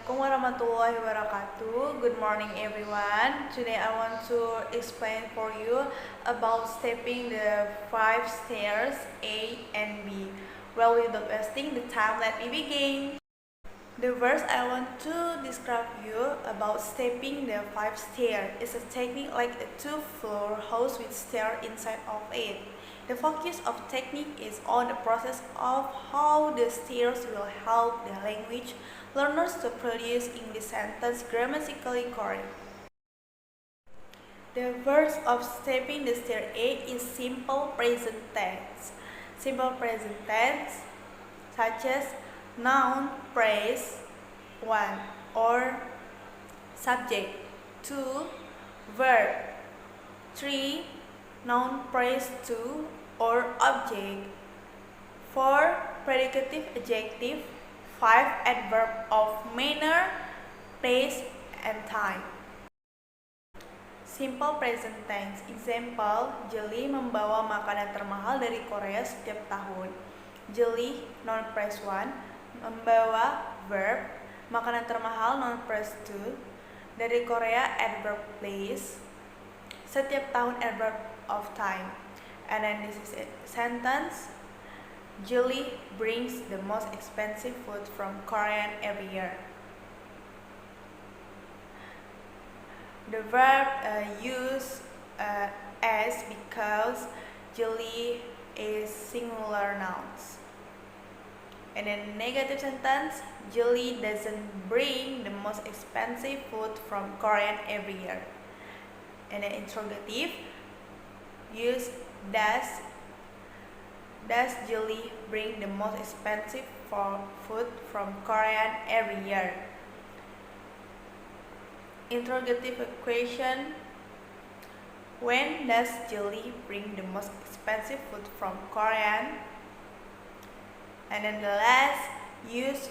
Assalamualaikum warahmatullahi wabarakatuh. Good morning everyone. Today I want to explain for you about stepping the 5 stairs A and B. Well, without wasting the time, let me begin. The first I want to describe you about stepping the 5 stairs is a technique like a 2-floor house with stairs inside of it. The focus of technique is on the process of how the stairs will help the language learners to produce English sentence grammatically correct. The verb of stepping the stair A is simple present tense. Simple present tense such as noun phrase 1 or subject 2 verb 3 noun phrase 2 or object 4 predicative adjective 5 adverb of manner, place, and time. Simple present tense. Example, Jelly membawa makanan termahal dari Korea setiap tahun. Jelly non phrase 1 membawa verb makanan termahal non phrase 2 dari Korea adverb place setiap tahun adverb of time. And then this is a sentence. Jelly brings the most expensive food from Korea every year. The verb used as because jelly is singular nouns. And then negative sentence, jelly doesn't bring the most expensive food from Korea every year. And then interrogative, use does jelly bring the most expensive food from Korea every year? Interrogative question, when does jelly bring the most expensive food from Korea? And then the last, use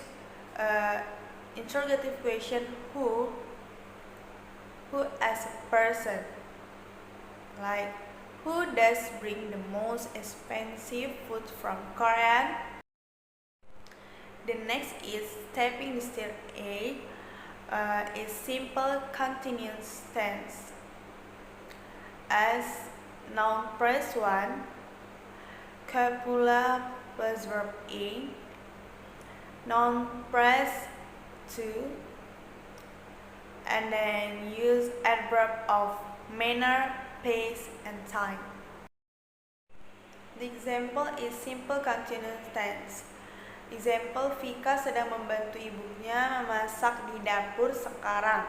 interrogative question who as a person, like who does bring the most expensive food from Korea? The next is stepping the stair A. Is simple continuous tense. As noun phrase 1, copula plus verb A, noun phrase 2, and then use adverb of manner, pace, and time. The example is simple continuous tense. Example, Vika sedang membantu ibunya memasak di dapur sekarang.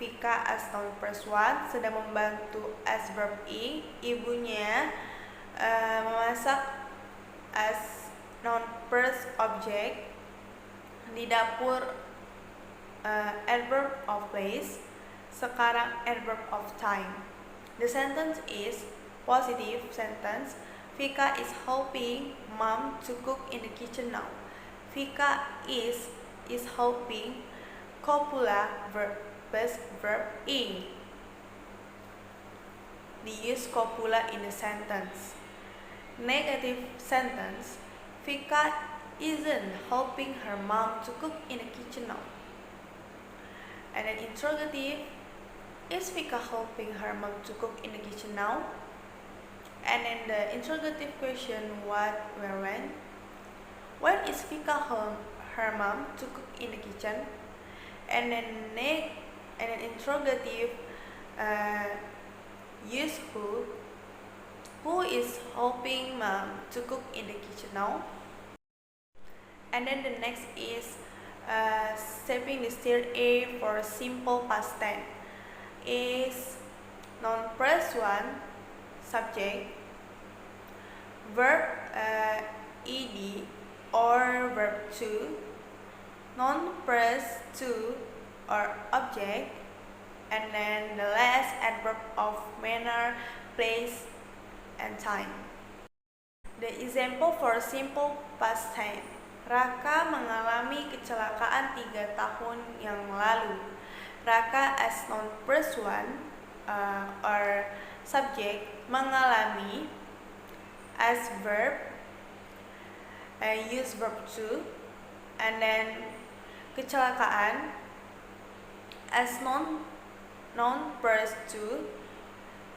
Vika as noun phrase 1 sedang membantu as verb E, ibunya memasak as noun phrase object, di dapur adverb of place, sekarang adverb of time. The sentence is positive sentence. Vika is helping mom to cook in the kitchen now. Vika is helping copula verb plus verb E. They use copula in the sentence. Negative sentence. Vika isn't helping her mom to cook in the kitchen now. And then interrogative, is Vika helping her mom to cook in the kitchen now? And then the interrogative question, what, where, when? When is Vika home her mom to cook in the kitchen? And then interrogative, use who is helping mom to cook in the kitchen now? And then the next is stepping the stair A for simple past tense. Is noun phrase 1 subject, verb ed or verb 2, noun phrase 2 or object, and then the last adverb of manner, place, and time. The example for simple past tense. Raka mengalami kecelakaan 3 tahun yang lalu. Raka as noun phrase 1 or subject, mengalami as verb, use verb to, and then kecelakaan as noun plus to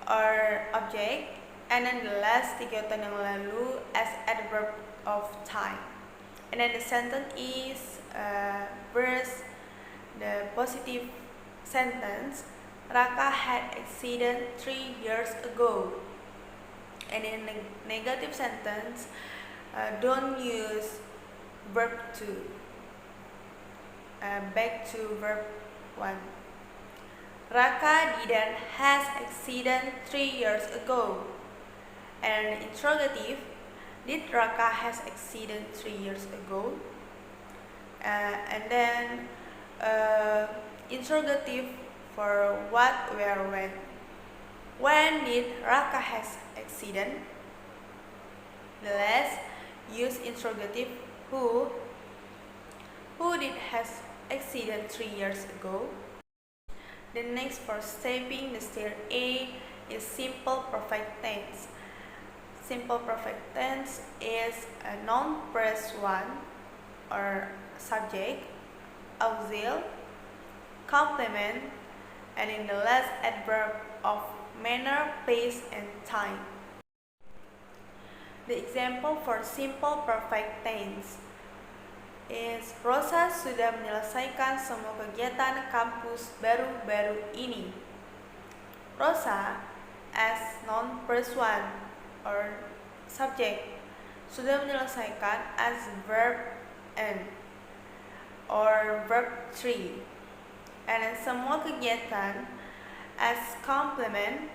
or object, and then the last 3 tahun yang lalu as adverb of time. And then the sentence is verse the positive sentence. Raka had accident 3 years ago. And in the negative sentence, don't use verb to. Back to verb 1. Raka didn't has accident 3 years ago. And interrogative, did Raka has accident 3 years ago? And then interrogative for what, where, when. When did Raka has accident? The last, use interrogative who did has accident 3 years ago. The next, for shaping the stair A, is simple perfect tense. Simple perfect tense is a noun plus 1 or subject, auxiliary, complement, and in the last adverb of manner, place, and time. The example for simple perfect tense is Rosa sudah menyelesaikan semua kegiatan kampus baru-baru ini. Rosa as noun plus 1 or subject, sudah menyelesaikan as verb N or verb 3, and then semua kegiatan as complement,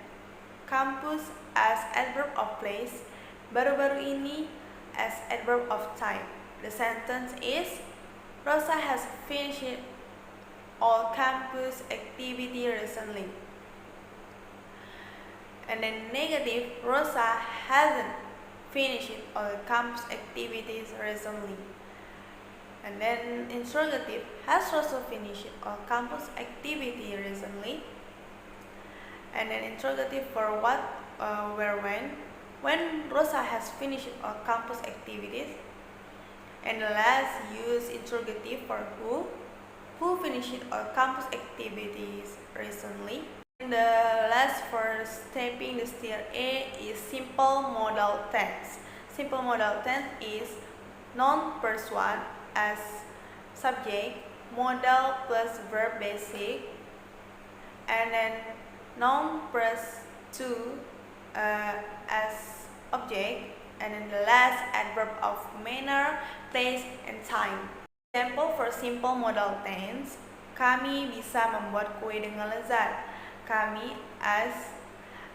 kampus as adverb of place, baru-baru ini as adverb of time. The sentence is Rosa has finished all campus activity recently. And then negative, Rosa hasn't finished all campus activities recently. And then interrogative, has Rosa finished all campus activity recently? And then interrogative for what, where, when Rosa has finished all campus activities. And the last, use interrogative for who finished all campus activities recently. And the last, for shaping the stair A, is simple modal tense. Simple modal tense is noun plus 1 as subject, modal plus verb basic, and then noun plus 2 as object, and then the last adverb of manner, place, and time. Example for simple modal tense, kami bisa membuat kue dengan lezat. Kami as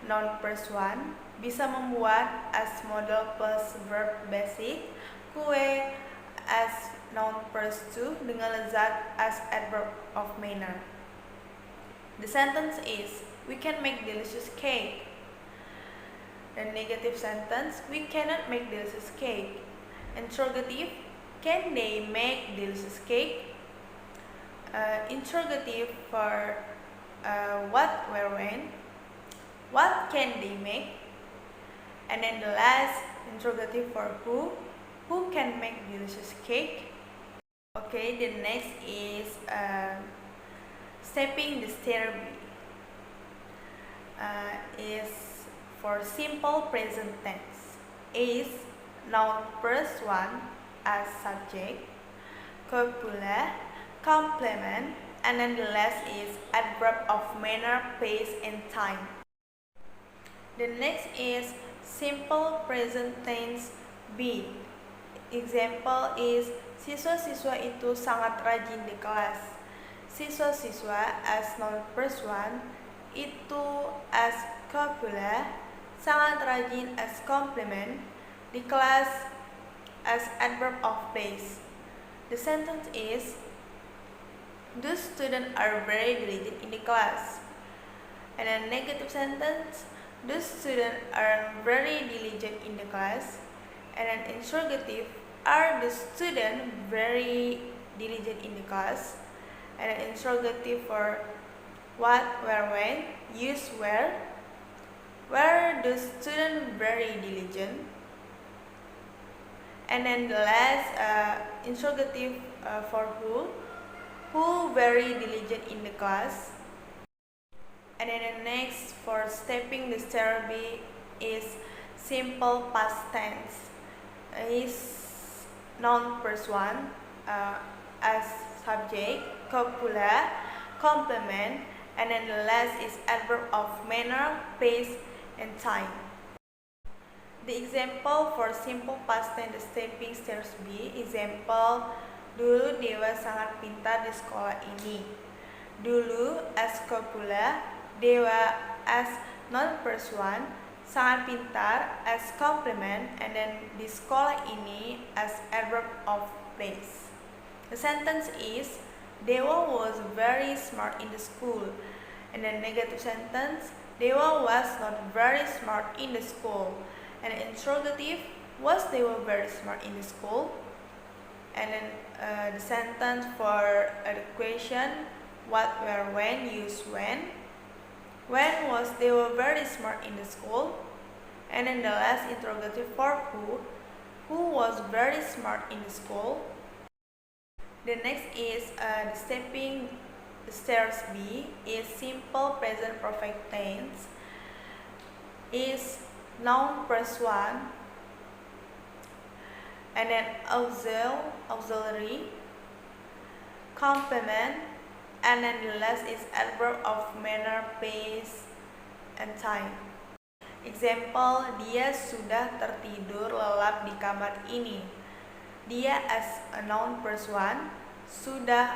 noun plus 1, bisa membuat as modal plus verb basic, kue as noun plus 2, dengan lezat as adverb of manner. The sentence is, we can make delicious cake. The negative sentence, we cannot make delicious cake. Interrogative, can they make delicious cake? Interrogative for what, where, when. What can they make? And then the last, interrogative for who can make delicious cake? Okay, the next is shaping the stair B. Is for simple present tense. Is noun plus 1 as subject, copula, complement, and then the last is adverb of manner, place, and time. The next is simple present tense B. Example is, siswa-siswa itu sangat rajin di kelas. Siswa-siswa as noun plus 1, itu as copula, sangat rajin as complement, di kelas as adverb of place. The sentence is, those students are very diligent in the class. And then negative sentence, those students are very diligent in the class. And then interrogative, are the students very diligent in the class? And then interrogative for what, where, when, use where. Were the students very diligent? And then the last interrogative for who Sue very diligent in the class. And then the next for stepping the stair B is simple past tense. Is noun plus one as subject, copula, complement, and then the last is adverb of manner, pace, and time. The example for simple past tense the stepping stairs B. Example, dulu Dewa sangat pintar di sekolah ini. Dulu as copula, Dewa as noun plus one, sangat pintar as complement, and then di sekolah ini as adverb of place. The sentence is Dewa was very smart in the school. And then negative sentence, Dewa was not very smart in the school. And the interrogative, was Dewa very smart in the school? And then the sentence for the question, what, where, when, use when. When was Dewa very smart in the school? And then the last interrogative for who was very smart in the school? The next is the stepping stairs B is simple present perfect tense. Is noun plus one, and then auxiliary, complement, and then the last is adverb of manner, pace, and time. Example, dia sudah tertidur lelap di kamar ini. Dia as a noun plus one, sudah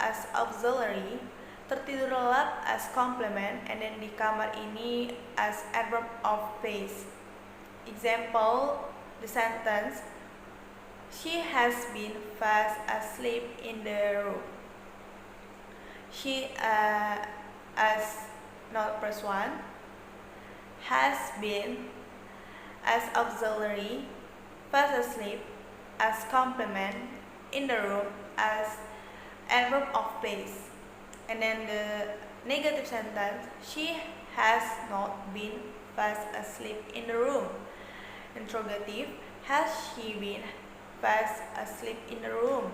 as auxiliary, tertidur lelap as complement, and then di kamar ini as adverb of pace. Example, the sentence, she has been fast asleep in the room. She as noun plus one, has been as auxiliary, fast asleep as complement, in the room as adverb of place. And then the negative sentence, she has not been fast asleep in the room. Interrogative, has she been fast asleep in the room?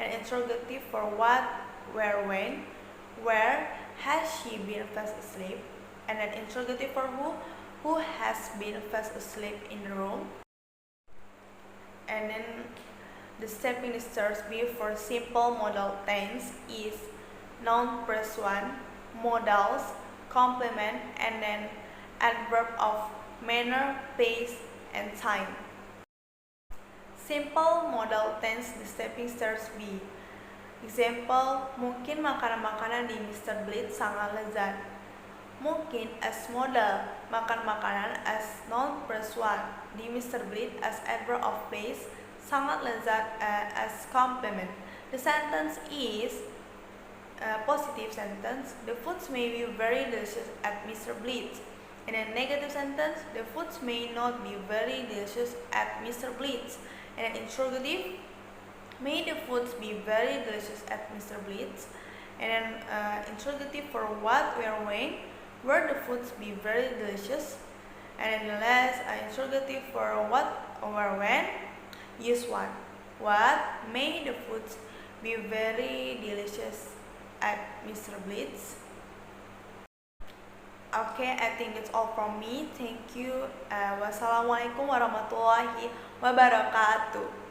And interrogative for what, where, when. Where has she been fast asleep? And then interrogative for who has been fast asleep in the room? And then the stepping stairs B for simple modal tense is noun plus one, modals, complement, and then adverb of manner, pace, and time. Simple modal tense the stepping stairs B. Example, mungkin makanan-makanan di Mr. Blitz sangat lezat. Mungkin as modal, makan makanan as noun plus one, di Mr. Blitz as adverb of place, sangat lezat as complement. The sentence is positive sentence, the foods may be very delicious at Mr. Blitz. And a negative sentence, the foods may not be very delicious at Mr. Blitz. And an interrogative, may the foods be very delicious at Mr. Blitz. And an interrogative for what, where, when, were the foods be very delicious. And then the last interrogative for what or when, use one. What, may the foods be very delicious at Mr. Blitz? Okay, I think that's all from me. Thank you. Wassalamualaikum warahmatullahi wabarakatuh.